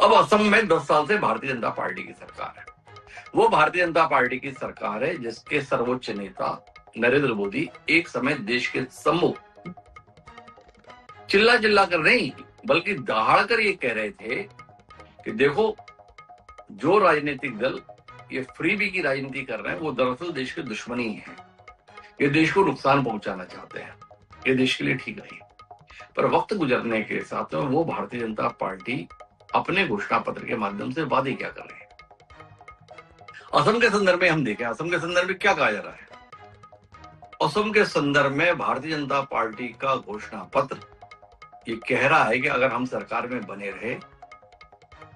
अब असम में 10 साल से भारतीय जनता पार्टी की सरकार है। वो भारतीय जनता पार्टी की सरकार है जिसके सर्वोच्च नेता नरेंद्र मोदी एक समय देश के सम्मुख चिल्ला चिल्ला कर नहीं बल्कि दहाड़ कर ये कह रहे थे कि देखो, जो राजनीतिक दल ये फ्रीबी की राजनीति कर रहे हैं वो दरअसल देश के दुश्मनी है। ये देश को नुकसान पहुंचाना चाहते हैं। ये देश के लिए ठीक नहीं। पर वक्त गुजरने के साथ में वो भारतीय जनता पार्टी अपने घोषणा पत्र के माध्यम से वादे क्या कर रहे हैं। असम के संदर्भ में हम देखें, असम के संदर्भ में क्या कहा जा रहा है। असम के संदर्भ में भारतीय जनता पार्टी का घोषणा पत्र ये कह रहा है कि अगर हम सरकार में बने रहे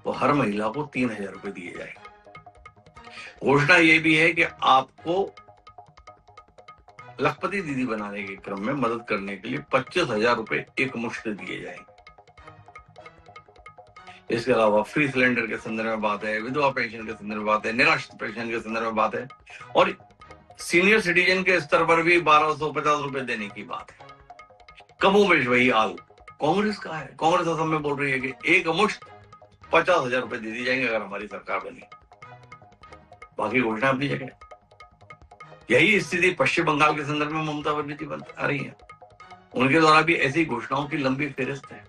तो हर महिला को 3,000 रुपए दिए जाएंगे। घोषणा ये भी है कि आपको लखपति दीदी बनाने के क्रम में मदद करने के लिए 25,000 रुपए एक मुश्त दिए जाएंगे। इसके अलावा फ्री सिलेंडर के संदर्भ में बात है, विधवा पेंशन के संदर्भ में बात है, निराश्रित पेंशन के संदर्भ में बात है और सीनियर सिटीजन के स्तर पर भी 1,250 रुपए देने की बात है। कमोबेश वही हाल कांग्रेस का है। कांग्रेस असम में बोल रही है कि एक मुश्त 50,000 रुपए दे दी जाएंगे अगर हमारी सरकार बनी। बाकी घोषणा अपनी जगह। यही स्थिति पश्चिम बंगाल के संदर्भ में ममता बनर्जी आ रही है। उनके द्वारा भी ऐसी घोषणाओं की लंबी फेहरिस्त है।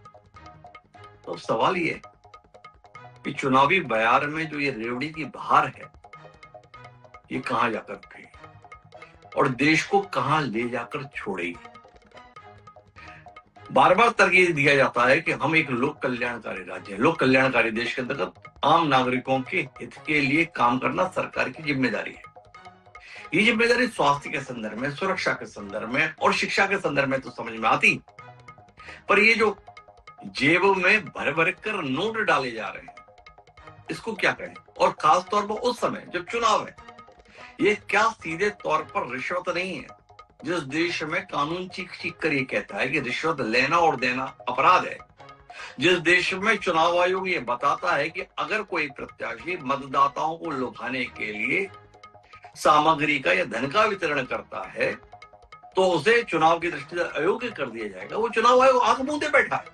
तो सवाल ये कि चुनावी बयार में जो ये रेवड़ी की बहार है ये कहां जाकर रुकेगी और देश को कहां ले जाकर छोड़ेगी। बार बार तर्क ये दिया जाता है कि हम एक लोक कल्याणकारी राज्य है। लोक कल्याणकारी देश के अंतर्गत आम नागरिकों के हित के लिए काम करना सरकार की जिम्मेदारी है। ये जिम्मेदारी स्वास्थ्य के संदर्भ में, सुरक्षा के संदर्भ में और शिक्षा के संदर्भ में तो समझ में आती, पर ये जो जेब में भर भर कर नोट डाले जा रहे हैं इसको क्या कहें। और खास तौर पर उस समय जब चुनाव है, ये क्या सीधे तौर पर रिश्वत नहीं है। जिस देश में कानून चीख चीख कर ये कहता है कि रिश्वत लेना और देना अपराध है, जिस देश में चुनाव आयोग ये बताता है कि अगर कोई प्रत्याशी मतदाताओं को लुभाने के लिए सामग्री का या धन का वितरण करता है तो उसे चुनाव की दृष्टि से अयोग्य कर दिया जाएगा, वो चुनाव आयोग आंख मूंदे बैठा है।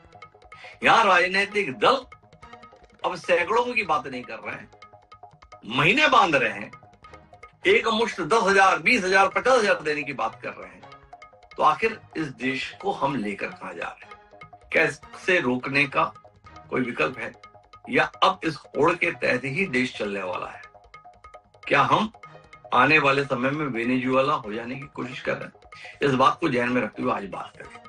यहां राजनीतिक दल अब सैकड़ों की बात नहीं कर रहे हैं, महीने बांध रहे हैं, एक मुश्त 10,000, 20,000, 50,000 देने की बात कर रहे हैं। तो आखिर इस देश को हम लेकर कहां जा रहे हैं। कैसे रोकने का कोई विकल्प है या अब इस होड़ के तहत ही देश चलने वाला है। क्या हम आने वाले समय में वेनेजुएला हो जाने की कोशिश कर रहे हैं। इस बात को ध्यान में रखते हुए आज बात करें।